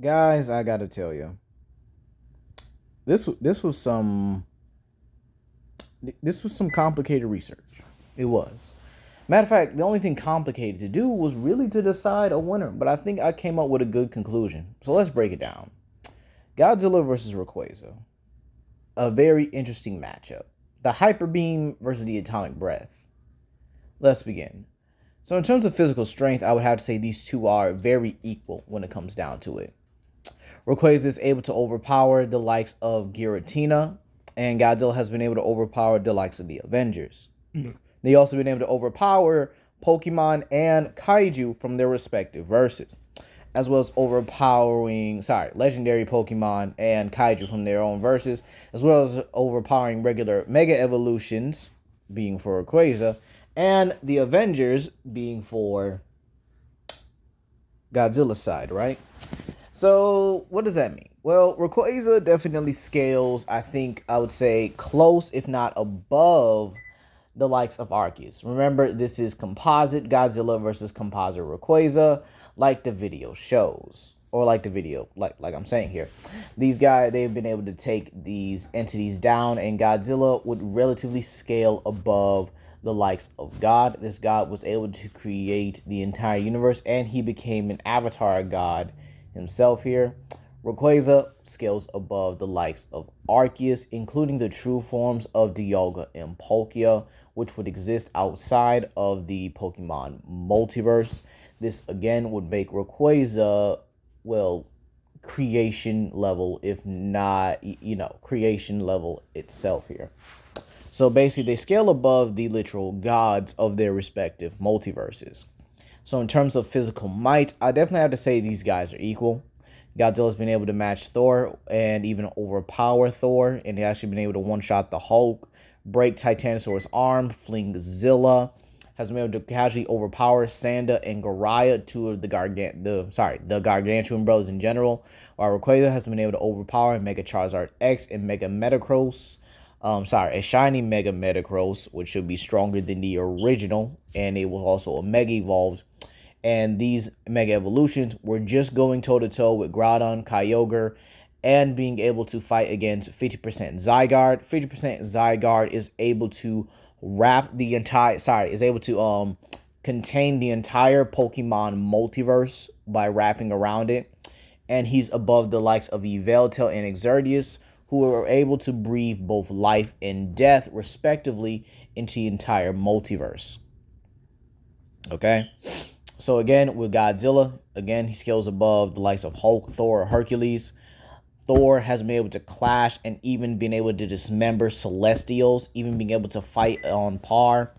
Guys, I gotta tell you, this was some complicated research. It was. Matter of fact, the only thing complicated to do was really to decide a winner, but I think I came up with a good conclusion. So let's break it down. Godzilla versus Rayquaza, a very interesting matchup. The Hyper Beam versus the Atomic Breath. Let's begin. So in terms of physical strength, I would have to say these two are very equal when it comes down to it. Rayquaza is able to overpower the likes of Giratina, and Godzilla has been able to overpower the likes of the Avengers. They also been able to overpower Pokemon and Kaiju from their respective verses, as well as legendary Pokemon and Kaiju from their own verses, as well as overpowering regular Mega Evolutions, being for Rayquaza, and the Avengers being for Godzilla's side, right? So, what does that mean? Well, Rayquaza definitely scales, I think I would say, close, if not above, the likes of Arceus. Remember, this is Composite Godzilla versus Composite Rayquaza, like the video shows. Or like the video, like I'm saying here. These guys, they've been able to take these entities down, and Godzilla would relatively scale above the likes of God. This God was able to create the entire universe, and he became an avatar god himself here. Rayquaza scales above the likes of Arceus, including the true forms of Dialga and Palkia, which would exist outside of the Pokemon multiverse. This again would make Rayquaza, well, creation level, if not, creation level itself here. So basically, they scale above the literal gods of their respective multiverses. So in terms of physical might, I definitely have to say these guys are equal. Godzilla's been able to match Thor and even overpower Thor, and he actually been able to one-shot the Hulk, break Titanosaurus' arm, fling Zilla, has been able to casually overpower Sanda and Garaya, two of the Gargantuan brothers in general, while Rayquaza has been able to overpower Mega Charizard X and Mega Metagross. A shiny Mega Metagross, which should be stronger than the original, and it was also a Mega Evolved. And these Mega Evolutions were just going toe-to-toe with Groudon, Kyogre, and being able to fight against 50% Zygarde. 50% Zygarde is able to contain the entire Pokemon multiverse by wrapping around it. And he's above the likes of Yveltal and Exerdius, who are able to breathe both life and death, respectively, into the entire multiverse. Okay? So again, with Godzilla, again, he scales above the likes of Hulk, Thor, or Hercules. Thor has been able to clash and even been able to dismember Celestials, even being able to fight on par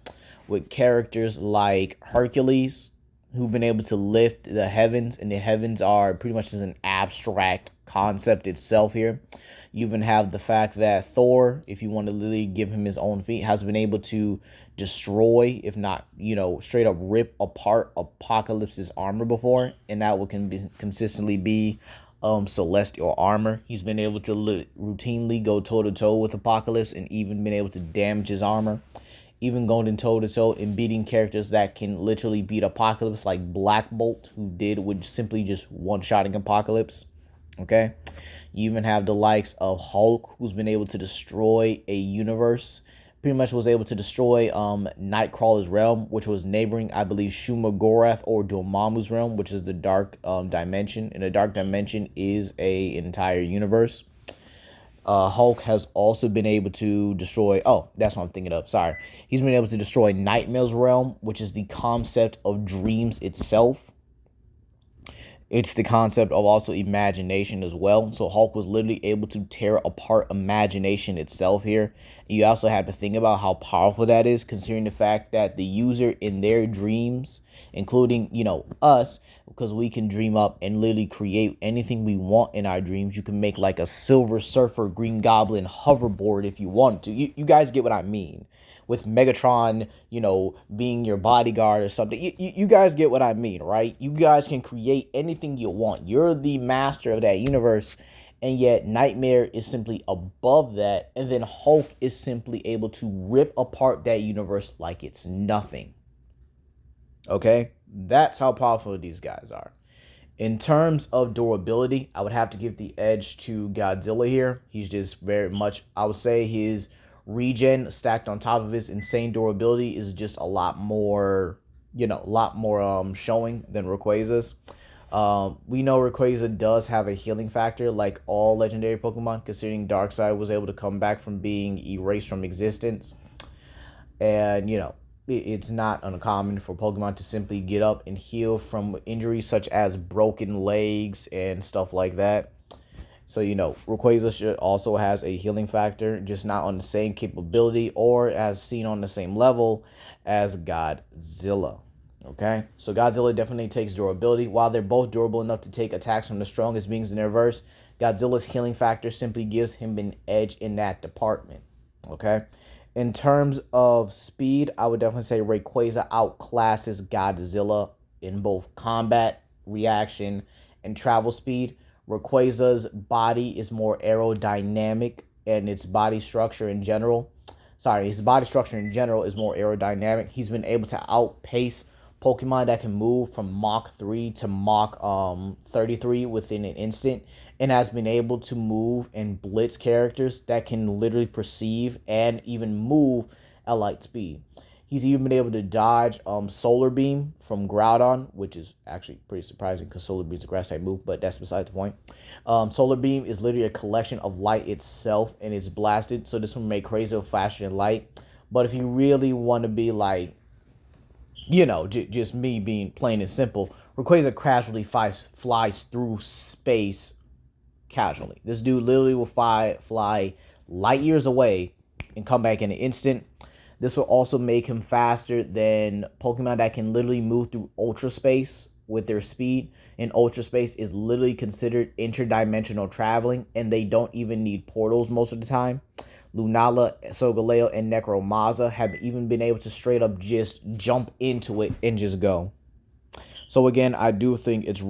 with characters like Hercules, who've been able to lift the heavens, and the heavens are pretty much just an abstract concept itself here. You even have the fact that Thor, if you want to literally give him his own feat, has been able to destroy, if not, straight up rip apart Apocalypse's armor before, and that would consistently be celestial armor. He's been able to routinely go toe-to-toe with Apocalypse and even been able to damage his armor. Even going toe-to-toe and beating characters that can literally beat Apocalypse, like Black Bolt, who did with simply just one-shotting Apocalypse. Okay? You even have the likes of Hulk, who's been able to destroy a universe. Pretty much was able to destroy Nightcrawler's realm, which was neighboring, I believe, Shumagorath or Dormammu's realm, which is the dark dimension. And the dark dimension is an entire universe. Hulk has also been able to destroy... Oh, that's what I'm thinking of. Sorry. He's been able to destroy Nightmare's realm, which is the concept of dreams itself. It's the concept of also imagination as well. So Hulk was literally able to tear apart imagination itself here. You also have to think about how powerful that is, considering the fact that the user in their dreams, including, us, because we can dream up and literally create anything we want in our dreams. You can make like a Silver Surfer Green Goblin hoverboard if you want to. You guys get what I mean. With Megatron, being your bodyguard or something. You guys get what I mean, right? You guys can create anything you want. You're the master of that universe, and yet Nightmare is simply above that, and then Hulk is simply able to rip apart that universe like it's nothing. Okay? That's how powerful these guys are. In terms of durability, I would have to give the edge to Godzilla here. He's just very much, I would say his regen stacked on top of his insane durability is just a lot more, a lot more showing than Rayquaza's. We know Rayquaza does have a healing factor like all legendary Pokemon, considering Darkseid was able to come back from being erased from existence. And, it's not uncommon for Pokemon to simply get up and heal from injuries such as broken legs and stuff like that. So, Rayquaza should also has a healing factor, just not on the same capability or as seen on the same level as Godzilla. Okay, so Godzilla definitely takes durability. While they're both durable enough to take attacks from the strongest beings in their verse, Godzilla's healing factor simply gives him an edge in that department. Okay, in terms of speed, I would definitely say Rayquaza outclasses Godzilla in both combat, reaction, and travel speed. Rayquaza's body is more aerodynamic, and its body structure in general. Sorry, his body structure in general is more aerodynamic. He's been able to outpace Pokemon that can move from Mach 3 to Mach 33 within an instant, and has been able to move and blitz characters that can literally perceive and even move at light speed. He's even been able to dodge Solar Beam from Groudon, which is actually pretty surprising because Solar Beam is a grass type move, but that's beside the point. Solar Beam is literally a collection of light itself, and it's blasted, so this will make Rayquaza faster than light. But if you really want to be like, just me being plain and simple, Rayquaza casually flies through space casually. This dude literally will fly light years away and come back in an instant. This will also make him faster than Pokemon that can literally move through ultra space with their speed. And ultra space is literally considered interdimensional traveling, and they don't even need portals most of the time. Lunala, Solgaleo, and Necromaza have even been able to straight up just jump into it and just go. So again, I do think it's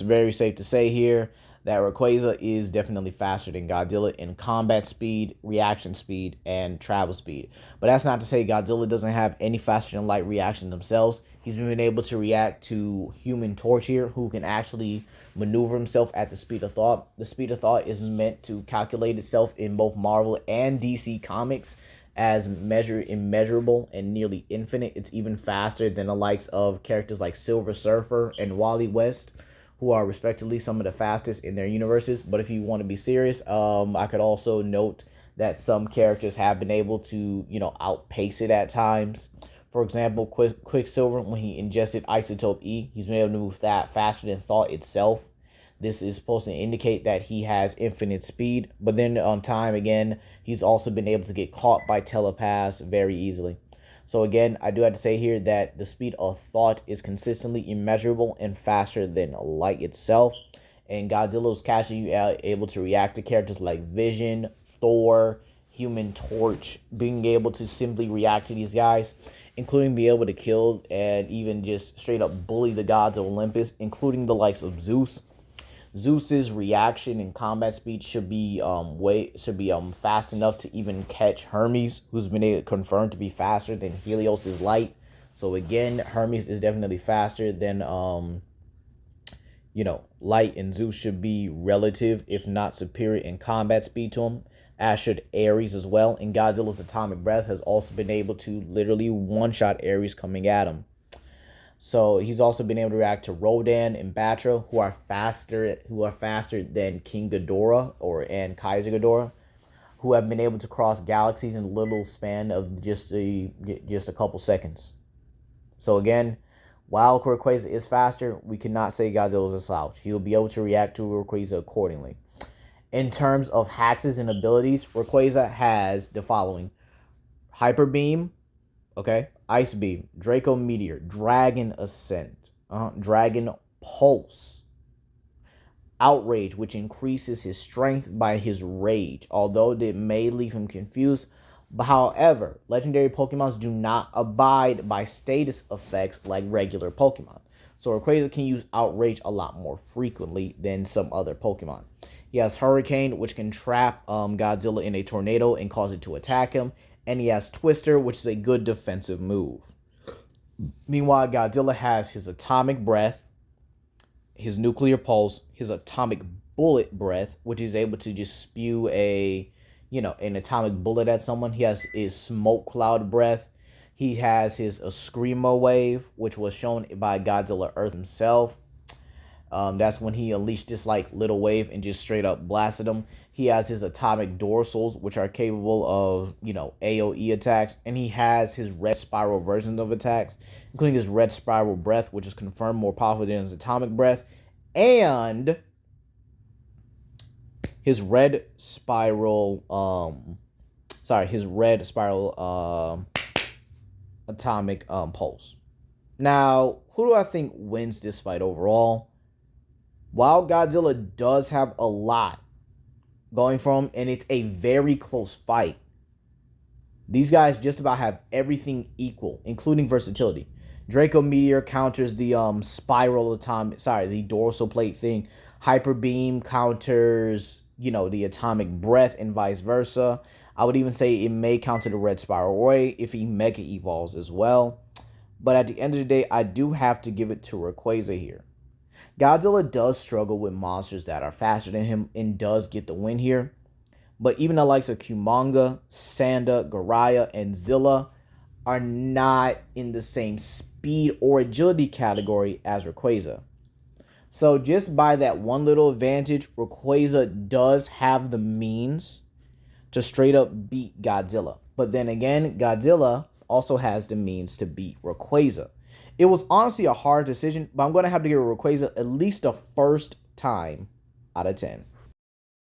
very safe to say here that Rayquaza is definitely faster than Godzilla in combat speed, reaction speed, and travel speed. But that's not to say Godzilla doesn't have any faster than light reaction themselves. He's been able to react to Human Torch here, who can actually maneuver himself at the speed of thought. The speed of thought is meant to calculate itself in both Marvel and DC comics as immeasurable and nearly infinite. It's even faster than the likes of characters like Silver Surfer and Wally West, who are respectively some of the fastest in their universes. But if you want to be serious, I could also note that some characters have been able to, outpace it at times. For example, Quicksilver, when he ingested Isotope E, he's been able to move that faster than thought itself. This is supposed to indicate that he has infinite speed. But then on time, again, he's also been able to get caught by telepaths very easily. So again, I do have to say here that the speed of thought is consistently immeasurable and faster than light itself. And Godzilla was casually able to react to characters like Vision, Thor, Human Torch, being able to simply react to these guys, including be able to kill and even just straight up bully the gods of Olympus, including the likes of Zeus. Zeus's reaction and combat speed should be fast enough to even catch Hermes, who's been confirmed to be faster than Helios's light. So again, Hermes is definitely faster than light, and Zeus should be relative, if not superior, in combat speed to him, as should Ares as well. And Godzilla's atomic breath has also been able to literally one-shot Ares coming at him. So he's also been able to react to Rodan and Batra, who are faster than King Ghidorah and Kaiser Ghidorah, who have been able to cross galaxies in a little span of just a couple seconds. So again, while Rayquaza is faster, we cannot say Godzilla is a slouch. He'll be able to react to Rayquaza accordingly. In terms of hacks and abilities, Rayquaza has the following: Hyper Beam, okay, Ice Beam, Draco Meteor, Dragon Ascent, Dragon Pulse, Outrage, which increases his strength by his rage, although it may leave him confused. But however, legendary Pokemons do not abide by status effects like regular Pokemon. So Rayquaza can use Outrage a lot more frequently than some other Pokemon. He has Hurricane, which can trap Godzilla in a tornado and cause it to attack him. And he has Twister, which is a good defensive move. Meanwhile, Godzilla has his Atomic Breath, his nuclear pulse, his atomic bullet breath, which is able to just spew an atomic bullet at someone. He has his smoke cloud breath. He has his Eskrima wave, which was shown by Godzilla Earth himself. That's when he unleashed this like little wave and just straight up blasted them. He has his atomic dorsals, which are capable of, AoE attacks. And he has his red spiral versions of attacks, including his red spiral breath, which is confirmed more powerful than his atomic breath. And his red spiral, atomic pulse. Now, who do I think wins this fight overall? While Godzilla does have a lot going for him, and it's a very close fight, these guys just about have everything equal, including versatility. Draco Meteor counters the the dorsal plate thing. Hyper Beam counters, the atomic breath and vice versa. I would even say it may counter the red spiral ray if he mega evolves as well. But at the end of the day, I do have to give it to Rayquaza here. Godzilla does struggle with monsters that are faster than him and does get the win here. But even the likes of Kumanga, Sanda, Garaya, and Zilla are not in the same speed or agility category as Rayquaza. So just by that one little advantage, Rayquaza does have the means to straight up beat Godzilla. But then again, Godzilla also has the means to beat Rayquaza. It was honestly a hard decision, but I'm going to have to give Rayquaza at least the first time out of 10.